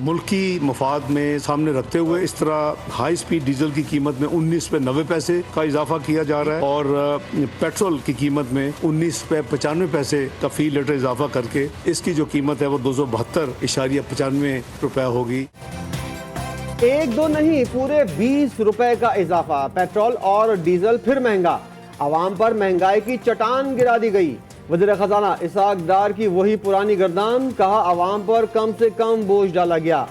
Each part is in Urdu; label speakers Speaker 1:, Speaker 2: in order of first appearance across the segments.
Speaker 1: ملکی مفاد میں سامنے رکھتے ہوئے اس طرح ہائی سپیڈ ڈیزل کی قیمت میں 19 روپے 90 پیسے کا اضافہ کیا جا رہا ہے اور پیٹرول کی قیمت میں 19 روپے 95 پیسے کا فی لیٹر اضافہ کر کے اس کی جو قیمت ہے وہ 272.95 روپے ہوگی۔
Speaker 2: ایک دو نہیں، پورے 20 روپے کا اضافہ، پیٹرول اور ڈیزل پھر مہنگا، عوام پر مہنگائی کی چٹان گرا دی گئی۔ وزیر خزانہ اسحاق ڈار کی وہی پرانی گردان، کہا عوام پر کم سے کم بوجھ ڈالا گیا۔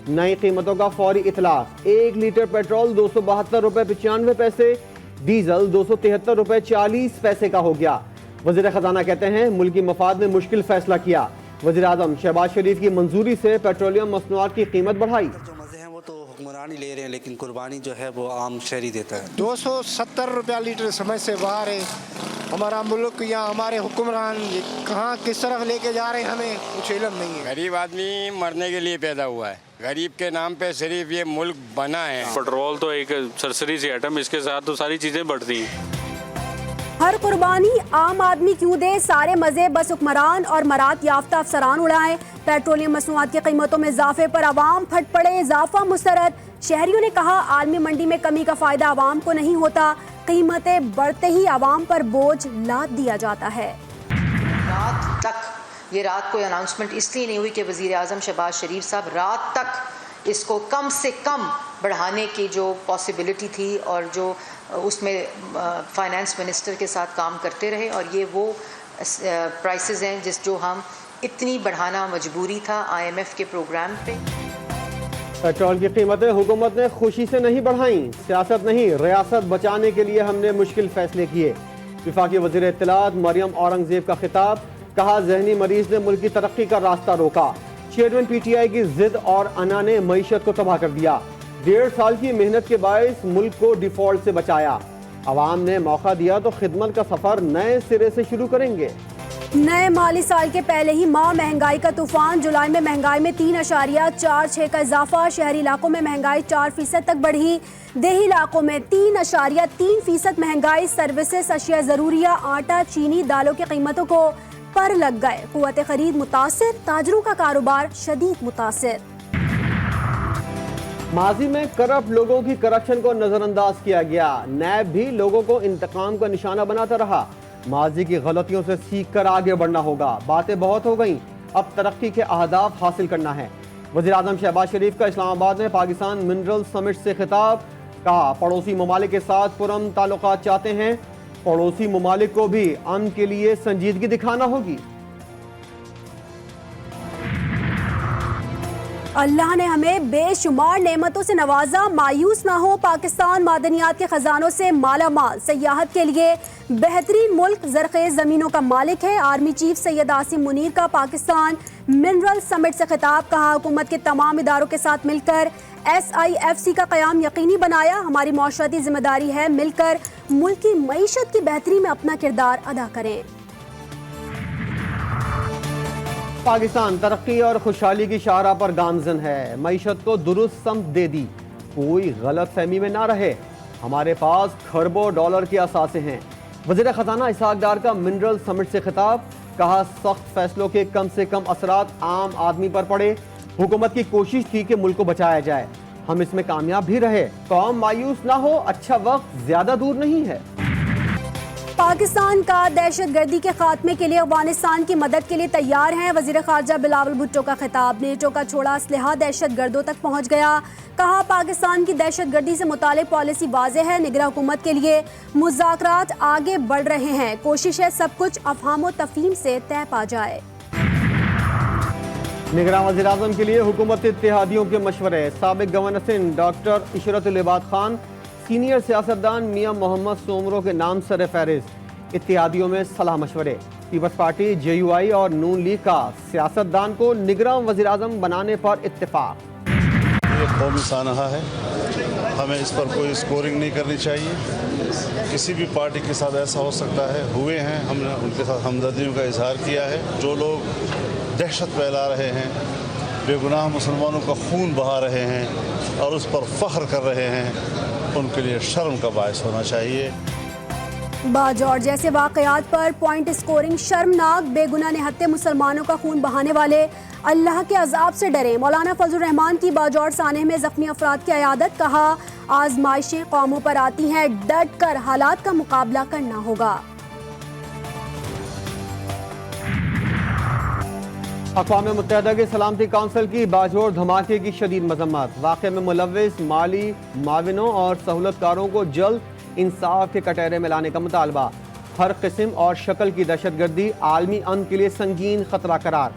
Speaker 2: نئی قیمتوں کا فوری اطلاق، 1 لیٹر پیٹرول 272 روپے 95 پیسے، ڈیزل 273 روپے 40 پیسے کا ہو گیا۔ وزیر خزانہ کہتے ہیں ملکی مفاد نے مشکل فیصلہ کیا، وزیر اعظم شہباز شریف کی منظوری سے پیٹرولیم مصنوعات کی قیمت بڑھائی۔
Speaker 3: حکمرانی لے رہے ہیں لیکن قربانی جو ہے وہ عام شہری دیتا ہے۔
Speaker 4: 270 روپیہ لیٹر سمجھ سے باہر ہے ہمارا ملک، یا ہمارے حکمران کہاں کس طرف لے کے جا رہے ہیں ہمیں کچھ علم نہیں ہے۔
Speaker 5: غریب آدمی مرنے کے لیے پیدا ہوا ہے، غریب کے نام پہ صرف یہ ملک بنا ہے۔
Speaker 6: پیٹرول تو ایک سرسری سی ایٹم، اس کے ساتھ تو ساری چیزیں بڑھتی ہیں۔
Speaker 7: ہر قربانی عام آدمی کیوں دے، سارے مزے بس حکمران اور مراد یافتہ افسران اڑائیں۔ پیٹرولیم مصنوعات کی قیمتوں میں اضافے پر عوام پھٹ پڑے، اضافہ مسترد۔ شہریوں نے کہا عالمی منڈی میں کمی کا فائدہ عوام کو نہیں ہوتا، قیمتیں بڑھتے ہی عوام پر بوجھ لاد دیا جاتا ہے۔
Speaker 8: رات تک یہ رات کوئی اناؤنسمنٹ اس لیے نہیں ہوئی کہ وزیر اعظم شہباز شریف صاحب رات تک اس کو کم سے کم بڑھانے کی جو پاسبلٹی تھی اور جو اس میں فائنانس منسٹر کے ساتھ کام کرتے رہے، اور یہ وہ پرائسز ہیں جو ہم اتنی بڑھانا مجبوری تھا آئی ایم ایف کے پروگرام پہ۔
Speaker 2: پیٹرول کی قیمتیں حکومت نے خوشی سے نہیں بڑھائیں، سیاست نہیں ریاست بچانے کے لیے ہم نے مشکل فیصلے کیے۔ وفاقی وزیر اطلاعات مریم اورنگزیب کا خطاب، کہا ذہنی مریض نے ملک کی ترقی کا راستہ روکا، چیئرمین پی ٹی آئی کی ضد اور انا نے معیشت کو تباہ کر دیا، 1.5 سال کی محنت کے باعث ملک کو ڈیفالٹ سے بچایا، عوام نے موقع دیا تو خدمت کا سفر نئے سرے سے شروع کریں گے۔
Speaker 7: نئے مالی سال کے پہلے ہی ماہ مہنگائی کا طوفان، جولائی میں مہنگائی میں 3.46 کا اضافہ، شہری علاقوں میں مہنگائی 4% تک بڑھی، دیہی علاقوں میں 3.3% مہنگائی، سروسز، اشیاء ضروریہ، آٹا، چینی، دالوں کی قیمتوں کو پر لگ گئے، قوت خرید متاثر، تاجروں کا کاروبار شدید متاثر۔
Speaker 2: ماضی میں کرپٹ لوگوں کی کرپشن کو نظر انداز کیا گیا، نیب بھی لوگوں کو انتقام کا نشانہ بناتا رہا، ماضی کی غلطیوں سے سیکھ کر آگے بڑھنا ہوگا، باتیں بہت ہو گئیں، اب ترقی کے اہداف حاصل کرنا ہے۔ وزیر اعظم شہباز شریف کا اسلام آباد میں پاکستان منرل سمٹ سے خطاب، کہا پڑوسی ممالک کے ساتھ پرامن تعلقات چاہتے ہیں، پڑوسی ممالک کو بھی امن کے لیے سنجیدگی دکھانا ہوگی۔
Speaker 7: اللہ نے ہمیں بے شمار نعمتوں سے نوازا، مایوس نہ ہو، پاکستان معدنیات کے خزانوں سے مالا مال، سیاحت کے لیے بہترین ملک، زرخیز زمینوں کا مالک ہے۔ آرمی چیف سید عاصم منیر کا پاکستان منرل سمٹ سے خطاب، کہا حکومت کے تمام اداروں کے ساتھ مل کر SIFC کا قیام یقینی بنایا، ہماری معاشرتی ذمہ داری ہے مل کر ملک کی معیشت کی بہتری میں اپنا کردار ادا کریں۔
Speaker 2: پاکستان ترقی اور خوشحالی کی شاہراہ پر گامزن ہے، معیشت کو درست سمت دے دی، کوئی غلط فہمی میں نہ رہے، ہمارے پاس کھربوں ڈالر کے اثاثے ہیں۔ وزیر خزانہ اسحاق ڈار کا منرل سمٹ سے خطاب، کہا سخت فیصلوں کے کم سے کم اثرات عام آدمی پر پڑے، حکومت کی کوشش تھی کہ ملک کو بچایا جائے، ہم اس میں کامیاب بھی رہے، قوم مایوس نہ ہو، اچھا وقت زیادہ دور نہیں ہے۔
Speaker 7: پاکستان کا دہشت گردی کے خاتمے کے لیے افغانستان کی مدد کے لیے تیار ہیں، وزیر خارجہ بلاول بھٹو کا خطاب، نیٹو کا چھوڑا اسلحہ دہشت گردوں تک پہنچ گیا، کہا پاکستان کی دہشت گردی سے متعلق پالیسی واضح ہے، نگراں حکومت کے لیے مذاکرات آگے بڑھ رہے ہیں، کوشش ہے سب کچھ افہام و تفہیم سے طے پا جائے۔
Speaker 2: نگراں وزیر اعظم کے لیے حکومت اتحادیوں کے مشورے، سابق گورنر سندھ ڈاکٹر عشرت العباد خان، سینئر سیاستدان میاں محمد سومرو کے نام سر فہرست، اتحادیوں میں صلاح مشورے، پیپلز پارٹی JUI اور نون لیگ کا سیاستدان کو نگراں وزیر اعظم بنانے پر اتفاق۔
Speaker 9: یہ قومی سانحہ ہے، ہمیں اس پر کوئی اسکورنگ نہیں کرنی چاہیے، کسی بھی پارٹی کے ساتھ ایسا ہو سکتا ہے، ہوئے ہیں، ہم نے ان کے ساتھ ہمدردیوں کا اظہار کیا ہے، جو لوگ دہشت پھیلا رہے ہیں، بے گناہ مسلمانوں کا خون بہا رہے ہیں اور اس پر فخر کر رہے ہیں، ان کے لیے شرم کا باعث ہونا چاہیے۔
Speaker 7: باجوڑ جیسے واقعات پر پوائنٹ اسکورنگ شرمناک، بے گناہ نہتے مسلمانوں کا خون بہانے والے اللہ کے عذاب سے ڈریں۔ مولانا فضل الرحمان کی باجوڑ سانحے میں زخمی افراد کی عیادت، کہا آزمائشیں قوموں پر آتی ہیں، ڈٹ کر حالات کا مقابلہ کرنا ہوگا۔
Speaker 2: اقوام متحدہ کے سلامتی کونسل کی باجوڑ دھماکے کی شدید مذمت، واقعے میں ملوث مالی معاونوں اور سہولت کاروں کو جلد انصاف کے کٹہرے میں لانے کا مطالبہ، ہر قسم اور شکل کی دہشت گردی عالمی امن کے لیے سنگین خطرہ قرار۔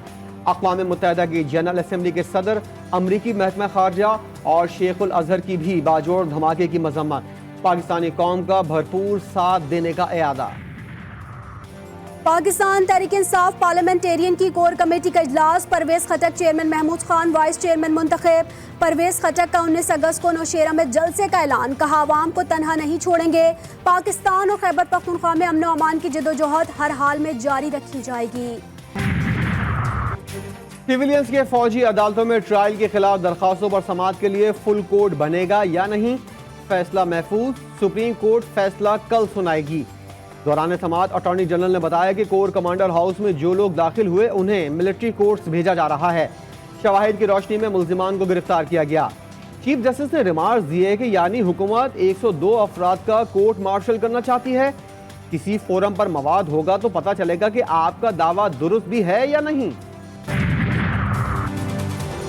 Speaker 2: اقوام متحدہ کی جنرل اسمبلی کے صدر، امریکی محکمہ خارجہ اور شیخ الازہر کی بھی باجوڑ دھماکے کی مذمت، پاکستانی قوم کا بھرپور ساتھ دینے کا اعادہ۔
Speaker 7: پاکستان تحریک انصاف پارلیمنٹیرین کی کور کمیٹی کا اجلاس، Pervez Khattak chairman, Mahmood Khan vice chairman منتخب۔ پرویز خٹک کا 19 اگست کو نوشیرہ میں جلسے کا اعلان، کہا عوام کو تنہا نہیں چھوڑیں گے، پاکستان اور خیبر پختونخوا میں امن و امان کی جدوجہد ہر حال میں جاری رکھی جائے گی۔
Speaker 2: سیویلینز کے فوجی عدالتوں میں ٹرائل کے خلاف درخواستوں پر سماعت کے لیے فل کورٹ بنے گا یا نہیں، فیصلہ محفوظ، سپریم کورٹ فیصلہ کل سنائے گی۔ دوران سماعت اٹارنی جنرل نے بتایا کہ کور کمانڈر ہاؤس میں جو لوگ داخل ہوئے انہیں ملٹری کورٹس بھیجا جا رہا ہے۔ شواہد کی روشنی میں ملزمان کو گرفتار کیا گیا۔ چیف جسٹس نے ریمارکس دیے کہ یعنی حکومت 102 افراد کا کورٹ مارشل کرنا چاہتی ہے، کسی فورم پر مواد ہوگا تو پتہ چلے گا کہ آپ کا دعویٰ درست بھی ہے یا نہیں۔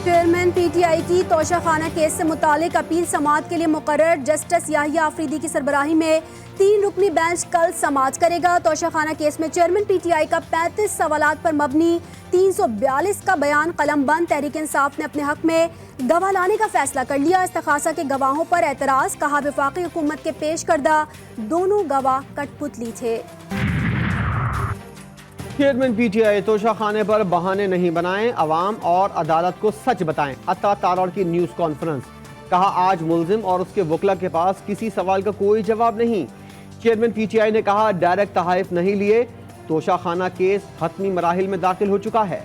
Speaker 7: چیئرمین پی ٹی آئی کی توشہ خانہ کیس سے متعلق اپیل سماعت کے لیے مقرر، جسٹس یحییٰ آفریدی کی سربراہی میں 3 رکنی بینچ کل سماعت کرے گا۔ توشہ خانہ کیس میں چیئرمین پی ٹی آئی کا 35 سوالات پر مبنی 342 کا بیان قلم بند، تحریک انصاف نے اپنے حق میں گواہ لانے کا فیصلہ کر لیا۔ استغاثہ کے گواہوں پر اعتراض، کہا وفاقی حکومت کے پیش کردہ دونوں گواہ کٹ پتلی تھے۔
Speaker 2: چیئرمین پی ٹی آئی توشہ خانے پر بہانے نہیں بنائیں، عوام اور عدالت کو سچ بتائیں۔ عطا تارڑ کی نیوز کانفرنس، کہا آج ملزم اور اس کے وکلا کے پاس کسی سوال کا کوئی جواب نہیں۔ چیئرمین پی ٹی آئی نے کہا ڈائریکٹ تحائف نہیں لیے، توشہ خانہ کیس حتمی مراحل میں داخل ہو چکا ہے۔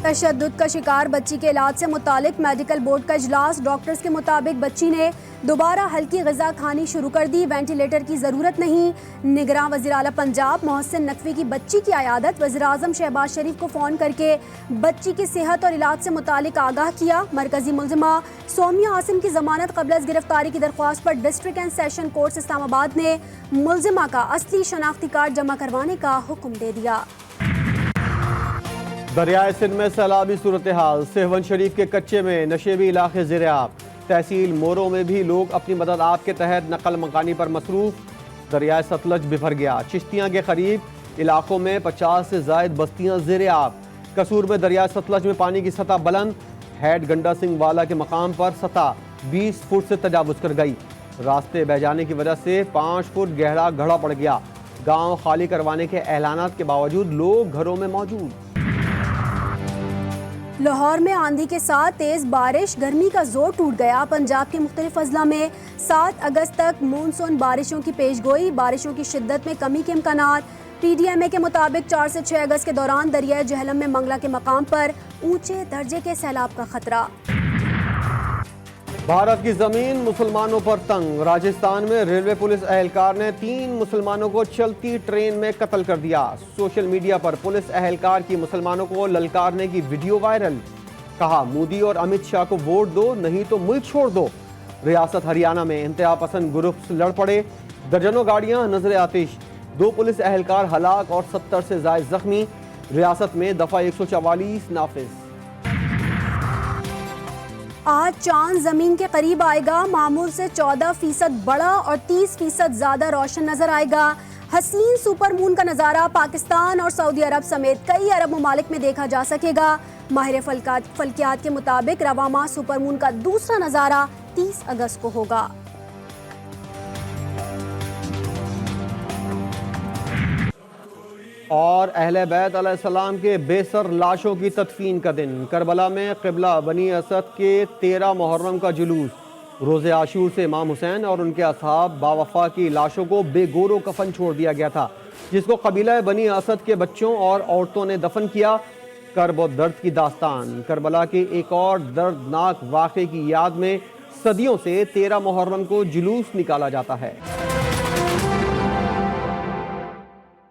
Speaker 7: تشدد کا شکار بچی کے علاج سے متعلق میڈیکل بورڈ کا اجلاس، ڈاکٹرز کے مطابق بچی نے دوبارہ ہلکی غذا کھانی شروع کر دی، وینٹیلیٹر کی ضرورت نہیں۔ نگراں وزیر اعلیٰ پنجاب محسن نقوی کی بچی کی عیادت، وزیراعظم شہباز شریف کو فون کر کے بچی کی صحت اور علاج سے متعلق آگاہ کیا۔ مرکزی ملزمہ سومیہ عاصم کی ضمانت قبل از گرفتاری کی درخواست پر ڈسٹرکٹ اینڈ سیشن کورٹ اسلام آباد نے ملزمہ کا اصلی شناختی کارڈ جمع کروانے کا حکم دے دیا۔
Speaker 2: دریائے سندھ میں سیلابی صورتحال، سہون شریف کے کچے میں نشیبی علاقے زیر آب، تحصیل مورو میں بھی لوگ اپنی مدد آپ کے تحت نقل مکانی پر مصروف۔ دریائے ستلج بفر گیا، چشتیاں کے قریب علاقوں میں 50 سے زائد بستیاں زیر آب۔ قصور میں دریائے ستلج میں پانی کی سطح بلند، ہیڈ گنڈا سنگھ والا کے مقام پر سطح 20 فٹ سے تجاوز کر گئی، راستے بہ جانے کی وجہ سے 5 فٹ گہرا گڑھا پڑ گیا۔ گاؤں خالی کروانے کے اعلانات کے باوجود لوگ گھروں میں موجود۔
Speaker 7: لاہور میں آندھی کے ساتھ تیز بارش، گرمی کا زور ٹوٹ گیا۔ پنجاب کے مختلف اضلاع میں 7 اگست تک مونسون بارشوں کی پیش گوئی، بارشوں کی شدت میں کمی کے امکانات۔ پی ڈی ایم اے کے مطابق 4 سے 6 اگست کے دوران دریائے جہلم میں منگلا کے مقام پر اونچے درجے کے سیلاب کا خطرہ۔
Speaker 2: بھارت کی زمین مسلمانوں پر تنگ، راجستھان میں ریلوے پولیس اہلکار نے 3 مسلمانوں کو چلتی ٹرین میں قتل کر دیا۔ سوشل میڈیا پر پولیس اہلکار کی مسلمانوں کو للکارنے کی ویڈیو وائرل، کہا مودی اور امت شاہ کو ووٹ دو نہیں تو ملک چھوڑ دو۔ ریاست ہریانہ میں انتہا پسند گروپس لڑ پڑے، درجنوں گاڑیاں نظر آتش، 2 پولیس اہلکار ہلاک اور 70 سے زائد زخمی۔ ریاست میں دفعہ 144 نافذ۔
Speaker 7: آج چاند زمین کے قریب آئے گا، معمول سے 14% بڑا اور 30% زیادہ روشن نظر آئے گا۔ حسین سپر مون کا نظارہ پاکستان اور سعودی عرب سمیت کئی عرب ممالک میں دیکھا جا سکے گا۔ ماہر فلکیات کے مطابق رواں ماہ سپر مون کا دوسرا نظارہ 30 اگست کو ہوگا۔
Speaker 2: اور اہل بیت علیہ السلام کے بے سر لاشوں کی تدفین کا دن، کربلا میں قبلہ بنی اسد کے 13 محرم کا جلوس۔ روز عاشور سے امام حسین اور ان کے اصحاب باوفا کی لاشوں کو بے گور و کفن چھوڑ دیا گیا تھا، جس کو قبیلہ بنی اسد کے بچوں اور عورتوں نے دفن کیا۔ کرب و درد کی داستان، کربلا کے ایک اور دردناک واقعے کی یاد میں صدیوں سے 13 محرم کو جلوس نکالا جاتا ہے۔